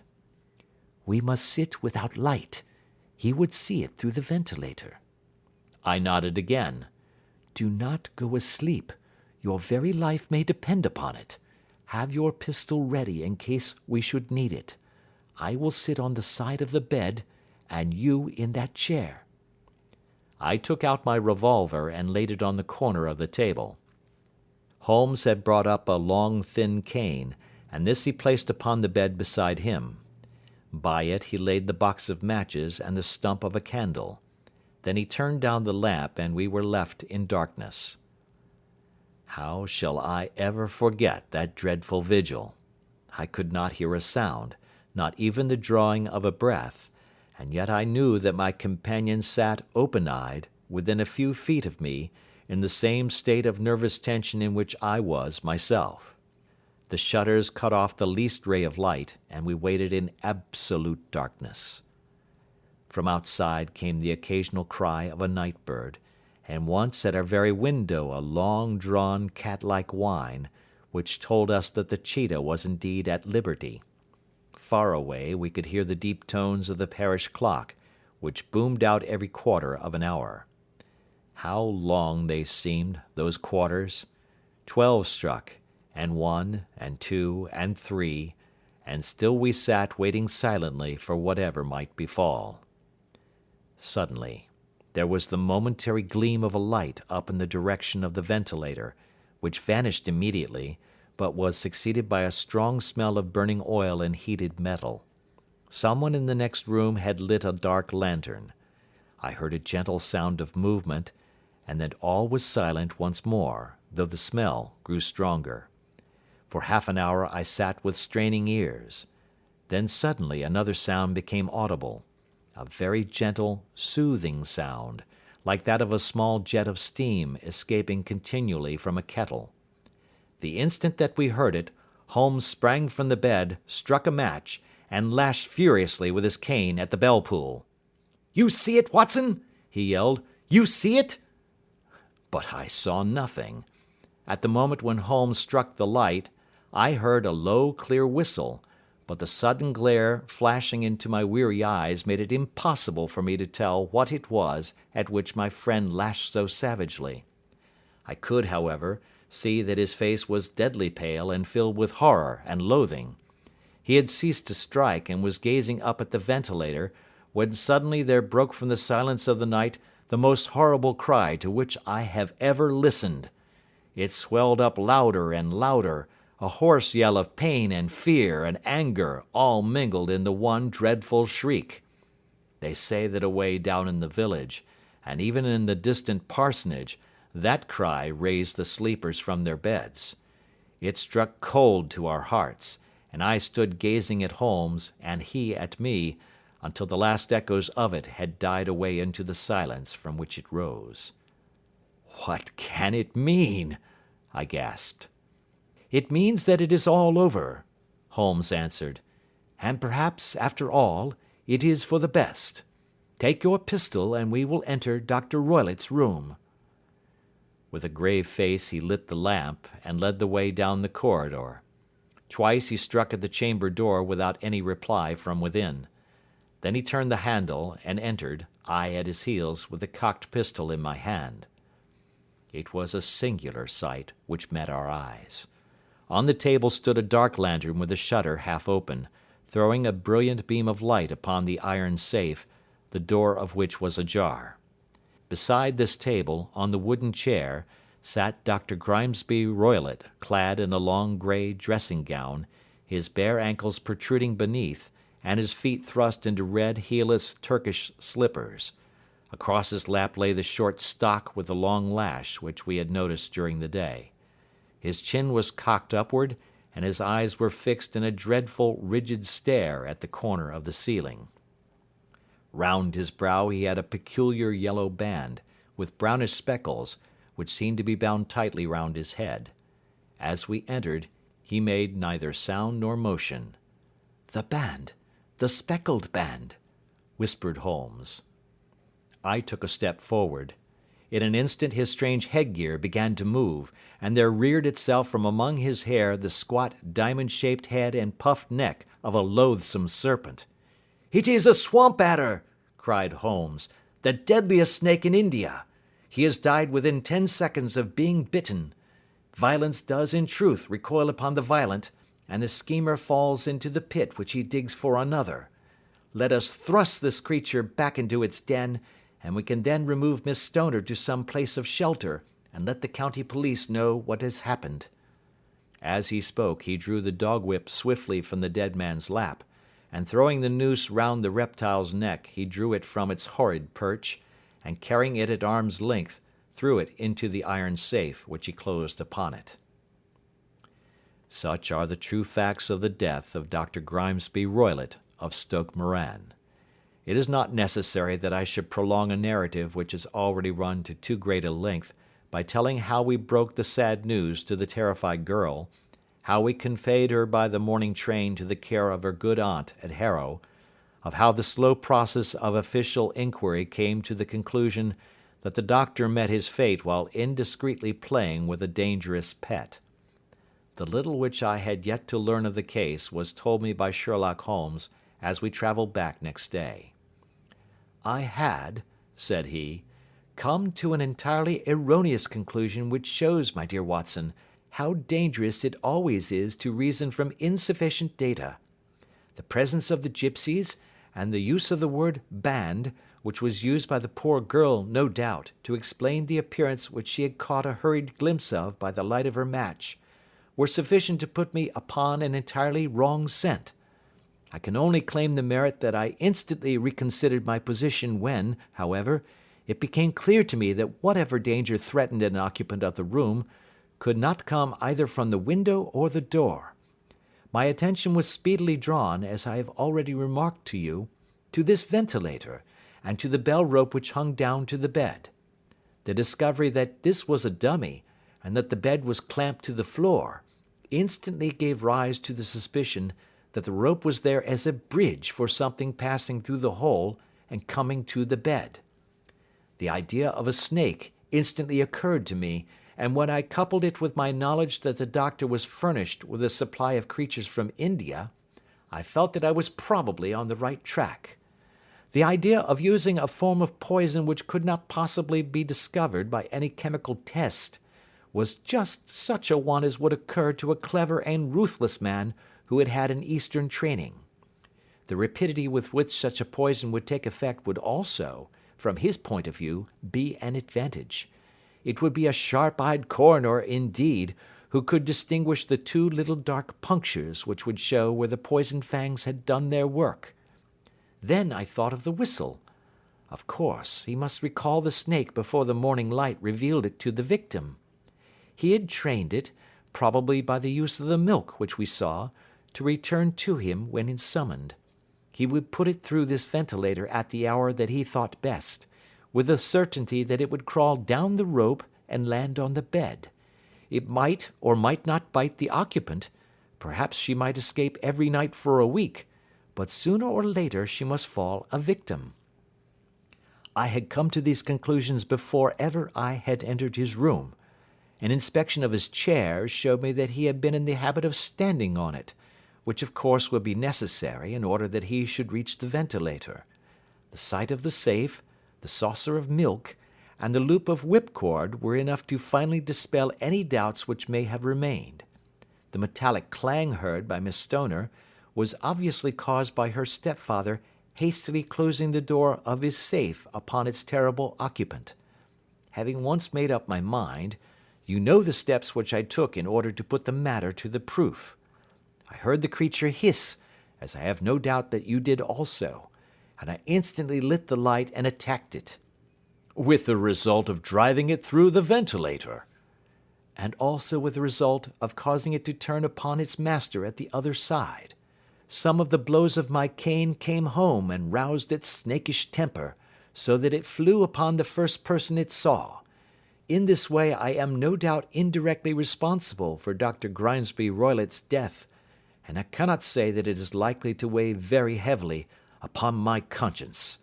"We must sit without light. He would see it through the ventilator." I nodded again. "Do not go asleep. Your very life may depend upon it. Have your pistol ready in case we should need it. I will sit on the side of the bed, and you in that chair." I took out my revolver and laid it on the corner of the table. Holmes had brought up a long thin cane, and this he placed upon the bed beside him. By it he laid the box of matches and the stump of a candle. Then he turned down the lamp and we were left in darkness. How shall I ever forget that dreadful vigil? I could not hear a sound, not even the drawing of a breath, and yet I knew that my companion sat open-eyed, within a few feet of me, in the same state of nervous tension in which I was myself. The shutters cut off the least ray of light, and we waited in absolute darkness. From outside came the occasional cry of a night bird, and once at our very window a long-drawn cat-like whine, which told us that the cheetah was indeed at liberty. Far away we could hear the deep tones of the parish clock, which boomed out every quarter of an hour. How long they seemed, those quarters! 12 struck, and 1, and 2, and 3, and still we sat waiting silently for whatever might befall. Suddenly, there was the momentary gleam of a light up in the direction of the ventilator, which vanished immediately, but was succeeded by a strong smell of burning oil and heated metal. Someone in the next room had lit a dark lantern. I heard a gentle sound of movement, and then all was silent once more, though the smell grew stronger. For half an hour I sat with straining ears. Then suddenly another sound became audible, a very gentle, soothing sound, like that of a small jet of steam escaping continually from a kettle. The instant that we heard it, Holmes sprang from the bed, struck a match, and lashed furiously with his cane at the bell pull. "You see it, Watson?" he yelled. "You see it?" But I saw nothing. At the moment when Holmes struck the light, I heard a low, clear whistle, but the sudden glare flashing into my weary eyes made it impossible for me to tell what it was at which my friend lashed so savagely. I could, however, see that his face was deadly pale and filled with horror and loathing. He had ceased to strike and was gazing up at the ventilator, when suddenly there broke from the silence of the night the most horrible cry to which I have ever listened. It swelled up louder and louder, a hoarse yell of pain and fear and anger all mingled in the one dreadful shriek. They say that away down in the village, and even in the distant parsonage, that cry raised the sleepers from their beds. It struck cold to our hearts, and I stood gazing at Holmes, and he at me, until the last echoes of it had died away into the silence from which it rose. "What can it mean?" I gasped. "It means that it is all over," Holmes answered. "And perhaps, after all, it is for the best. Take your pistol and we will enter Dr. Roylott's room." With a grave face he lit the lamp and led the way down the corridor. Twice he struck at the chamber door without any reply from within. Then he turned the handle and entered, I at his heels, with a cocked pistol in my hand. It was a singular sight which met our eyes. On the table stood a dark lantern with a shutter half open, throwing a brilliant beam of light upon the iron safe, the door of which was ajar. Beside this table, on the wooden chair, sat Dr. Grimesby Roylott, clad in a long grey dressing gown, his bare ankles protruding beneath, and his feet thrust into red heelless Turkish slippers. Across his lap lay the short stock with the long lash which we had noticed during the day. His chin was cocked upward, and his eyes were fixed in a dreadful, rigid stare at the corner of the ceiling. Round his brow he had a peculiar yellow band, with brownish speckles, which seemed to be bound tightly round his head. As we entered, he made neither sound nor motion. "The band, the speckled band," whispered Holmes. I took a step forward. In an instant his strange headgear began to move, and there reared itself from among his hair the squat diamond-shaped head and puffed neck of a loathsome serpent. "It is a swamp adder!" cried Holmes, "the deadliest snake in India. He has died within 10 seconds of being bitten. Violence does in truth recoil upon the violent, and the schemer falls into the pit which he digs for another. Let us thrust this creature back into its den, and we can then remove Miss Stoner to some place of shelter, and let the county police know what has happened." As he spoke he drew the dog whip swiftly from the dead man's lap, and throwing the noose round the reptile's neck he drew it from its horrid perch, and carrying it at arm's length, threw it into the iron safe which he closed upon it. Such are the true facts of the death of Dr. Grimesby Roylott of Stoke Moran. It is not necessary that I should prolong a narrative which has already run to too great a length by telling how we broke the sad news to the terrified girl, how we conveyed her by the morning train to the care of her good aunt at Harrow, of how the slow process of official inquiry came to the conclusion that the doctor met his fate while indiscreetly playing with a dangerous pet. The little which I had yet to learn of the case was told me by Sherlock Holmes as we travelled back next day. "I had," said he, "come to an entirely erroneous conclusion which shows, my dear Watson, how dangerous it always is to reason from insufficient data. The presence of the gipsies, and the use of the word band, which was used by the poor girl, no doubt, to explain the appearance which she had caught a hurried glimpse of by the light of her match, were sufficient to put me upon an entirely wrong scent. I can only claim the merit that I instantly reconsidered my position when, however, it became clear to me that whatever danger threatened an occupant of the room could not come either from the window or the door. My attention was speedily drawn, as I have already remarked to you, to this ventilator, and to the bell rope which hung down to the bed. The discovery that this was a dummy, and that the bed was clamped to the floor, instantly gave rise to the suspicion that the rope was there as a bridge for something passing through the hole and coming to the bed. The idea of a snake instantly occurred to me, and when I coupled it with my knowledge that the doctor was furnished with a supply of creatures from India, I felt that I was probably on the right track. The idea of using a form of poison which could not possibly be discovered by any chemical test was just such a one as would occur to a clever and ruthless man who had had an Eastern training. The rapidity with which such a poison would take effect would also, from his point of view, be an advantage. It would be a sharp-eyed coroner, indeed, who could distinguish the two little dark punctures which would show where the poisoned fangs had done their work. Then I thought of the whistle. Of course, he must recall the snake before the morning light revealed it to the victim. He had trained it, probably by the use of the milk which we saw, to return to him when summoned. He would put it through this ventilator at the hour that he thought best, with the certainty that it would crawl down the rope and land on the bed. It might or might not bite the occupant. Perhaps she might escape every night for a week, but sooner or later she must fall a victim. I had come to these conclusions before ever I had entered his room. An inspection of his chair showed me that he had been in the habit of standing on it, which of course would be necessary in order that he should reach the ventilator. The sight of the safe, the saucer of milk, and the loop of whipcord were enough to finally dispel any doubts which may have remained. The metallic clang heard by Miss Stoner was obviously caused by her stepfather hastily closing the door of his safe upon its terrible occupant. Having once made up my mind, you know the steps which I took in order to put the matter to the proof. I heard the creature hiss, as I have no doubt that you did also, and I instantly lit the light and attacked it. With the result of driving it through the ventilator. And also with the result of causing it to turn upon its master at the other side. Some of the blows of my cane came home and roused its snakish temper, so that it flew upon the first person it saw. In this way I am no doubt indirectly responsible for Dr. Grimesby Roylott's death, and I cannot say that it is likely to weigh very heavily upon my conscience.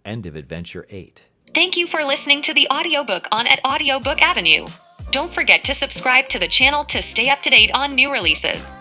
End of Adventure 8. Thank you for listening to the audiobook on at Audiobook Avenue. Don't forget to subscribe to the channel to stay up to date on new releases.